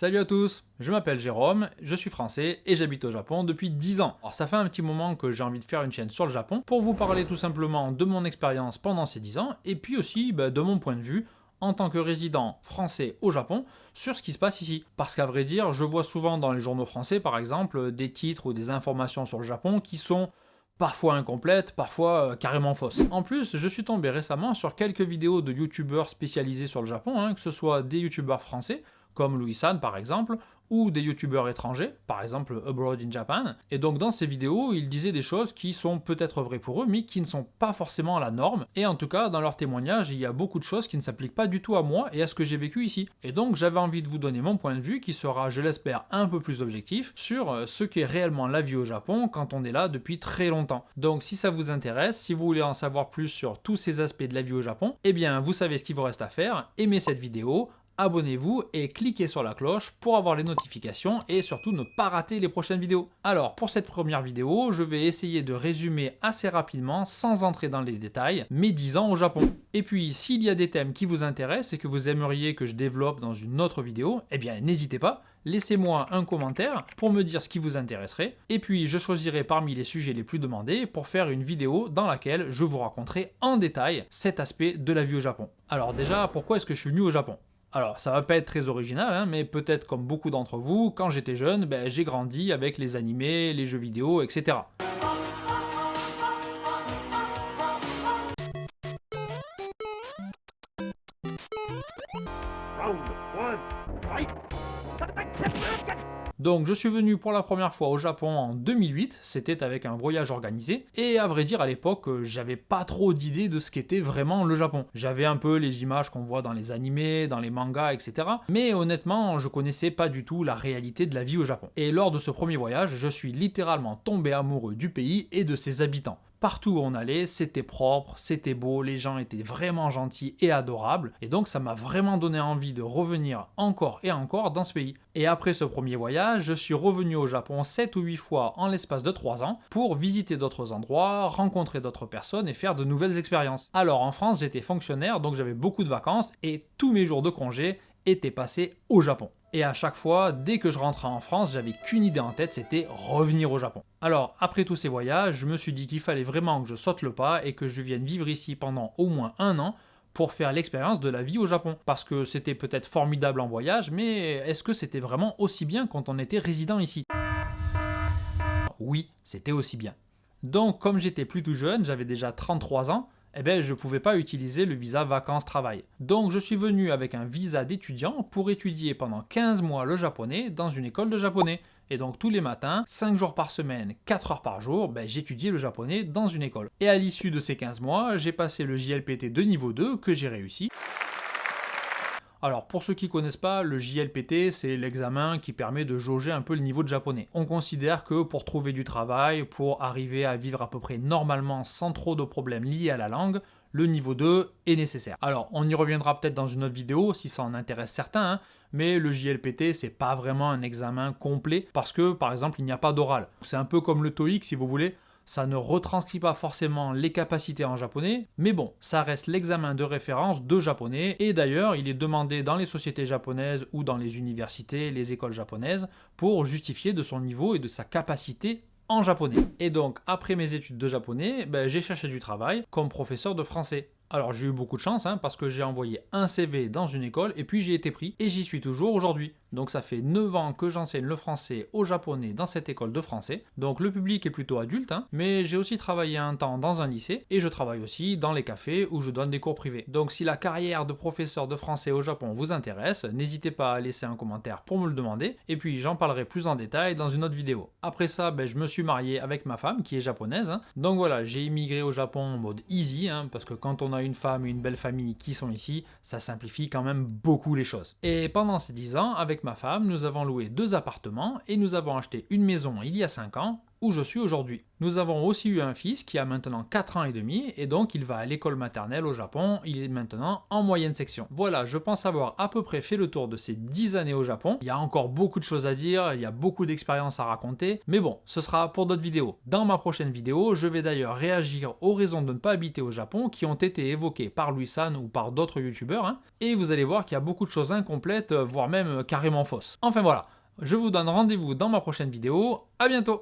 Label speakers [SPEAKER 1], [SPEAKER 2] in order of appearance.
[SPEAKER 1] Salut à tous, je m'appelle Jérôme, je suis français et j'habite au Japon depuis 10 ans. Alors ça fait un petit moment que j'ai envie de faire une chaîne sur le Japon pour vous parler tout simplement de mon expérience pendant ces 10 ans et puis aussi de mon point de vue en tant que résident français au Japon sur ce qui se passe ici. Parce qu'à vrai dire, je vois souvent dans les journaux français par exemple des titres ou des informations sur le Japon qui sont parfois incomplètes, parfois carrément fausses. En plus, je suis tombé récemment sur quelques vidéos de youtubeurs spécialisés sur le Japon, que ce soit des youtubeurs français, comme Louis-San par exemple, ou des youtubeurs étrangers, par exemple Abroad in Japan. Et donc dans ces vidéos, ils disaient des choses qui sont peut-être vraies pour eux, mais qui ne sont pas forcément la norme. Et en tout cas, dans leurs témoignages, il y a beaucoup de choses qui ne s'appliquent pas du tout à moi et à ce que j'ai vécu ici. Et donc j'avais envie de vous donner mon point de vue, qui sera, je l'espère, un peu plus objectif, sur ce qu'est réellement la vie au Japon quand on est là depuis très longtemps. Donc si ça vous intéresse, si vous voulez en savoir plus sur tous ces aspects de la vie au Japon, eh bien vous savez ce qu'il vous reste à faire, aimez cette vidéo, abonnez-vous et cliquez sur la cloche pour avoir les notifications et surtout ne pas rater les prochaines vidéos. Alors pour cette première vidéo, je vais essayer de résumer assez rapidement, sans entrer dans les détails, mes 10 ans au Japon. Et puis s'il y a des thèmes qui vous intéressent et que vous aimeriez que je développe dans une autre vidéo, eh bien n'hésitez pas, laissez-moi un commentaire pour me dire ce qui vous intéresserait. Et puis je choisirai parmi les sujets les plus demandés pour faire une vidéo dans laquelle je vous raconterai en détail cet aspect de la vie au Japon. Alors déjà, pourquoi est-ce que je suis venu au Japon ? Alors, ça va pas être très original, mais peut-être comme beaucoup d'entre vous, quand j'étais jeune, j'ai grandi avec les animés, les jeux vidéo, etc. Donc je suis venu pour la première fois au Japon en 2008, c'était avec un voyage organisé, et à vrai dire à l'époque j'avais pas trop d'idées de ce qu'était vraiment le Japon. J'avais un peu les images qu'on voit dans les animés, dans les mangas, etc. Mais honnêtement je connaissais pas du tout la réalité de la vie au Japon. Et lors de ce premier voyage, je suis littéralement tombé amoureux du pays et de ses habitants. Partout où on allait, c'était propre, c'était beau, les gens étaient vraiment gentils et adorables, et donc ça m'a vraiment donné envie de revenir encore et encore dans ce pays. Et après ce premier voyage, je suis revenu au Japon 7 ou 8 fois en l'espace de 3 ans pour visiter d'autres endroits, rencontrer d'autres personnes et faire de nouvelles expériences. Alors en France, j'étais fonctionnaire, donc j'avais beaucoup de vacances, et tous mes jours de congé étaient passés au Japon. Et à chaque fois, dès que je rentrais en France, j'avais qu'une idée en tête, c'était revenir au Japon. Alors, après tous ces voyages, je me suis dit qu'il fallait vraiment que je saute le pas et que je vienne vivre ici pendant au moins un an pour faire l'expérience de la vie au Japon. Parce que c'était peut-être formidable en voyage, mais est-ce que c'était vraiment aussi bien quand on était résident ici ? Oui, c'était aussi bien. Donc, comme j'étais plutôt jeune, j'avais déjà 33 ans, je ne pouvais pas utiliser le visa vacances-travail. Donc je suis venu avec un visa d'étudiant pour étudier pendant 15 mois le japonais dans une école de japonais. Et donc tous les matins, 5 jours par semaine, 4 heures par jour, j'étudiais le japonais dans une école. Et à l'issue de ces 15 mois, j'ai passé le JLPT de niveau 2 que j'ai réussi. Alors pour ceux qui ne connaissent pas, le JLPT c'est l'examen qui permet de jauger un peu le niveau de japonais. On considère que pour trouver du travail, pour arriver à vivre à peu près normalement sans trop de problèmes liés à la langue, le niveau 2 est nécessaire. Alors on y reviendra peut-être dans une autre vidéo si ça en intéresse certains, mais le JLPT c'est pas vraiment un examen complet parce que par exemple il n'y a pas d'oral. C'est un peu comme le TOEIC si vous voulez. Ça ne retranscrit pas forcément les capacités en japonais, mais bon, ça reste l'examen de référence de japonais, et d'ailleurs, il est demandé dans les sociétés japonaises ou dans les universités, les écoles japonaises, pour justifier de son niveau et de sa capacité en japonais. Et donc, après mes études de japonais, j'ai cherché du travail comme professeur de français. Alors j'ai eu beaucoup de chance parce que j'ai envoyé un CV dans une école et puis j'ai été pris et j'y suis toujours aujourd'hui. Donc ça fait 9 ans que j'enseigne le français au japonais dans cette école de français. Donc le public est plutôt adulte, mais j'ai aussi travaillé un temps dans un lycée et je travaille aussi dans les cafés où je donne des cours privés. Donc si la carrière de professeur de français au Japon vous intéresse, n'hésitez pas à laisser un commentaire pour me le demander et puis j'en parlerai plus en détail dans une autre vidéo. Après ça, je me suis marié avec ma femme qui est japonaise. Donc voilà, j'ai immigré au Japon en mode easy parce que quand on a une femme et une belle famille qui sont ici, ça simplifie quand même beaucoup les choses. Et pendant ces 10 ans, avec ma femme, nous avons loué 2 appartements et nous avons acheté une maison il y a 5 ans où je suis aujourd'hui. Nous avons aussi eu un fils qui a maintenant 4 ans et demi et donc il va à l'école maternelle au Japon, il est maintenant en moyenne section. Voilà, je pense avoir à peu près fait le tour de ces 10 années au Japon. Il y a encore beaucoup de choses à dire, il y a beaucoup d'expériences à raconter, mais bon, ce sera pour d'autres vidéos. Dans ma prochaine vidéo, je vais d'ailleurs réagir aux raisons de ne pas habiter au Japon qui ont été évoquées par Louis-San ou par d'autres youtubeurs, hein, et vous allez voir qu'il y a beaucoup de choses incomplètes, voire même carrément fausses. Enfin voilà, je vous donne rendez-vous dans ma prochaine vidéo, à bientôt!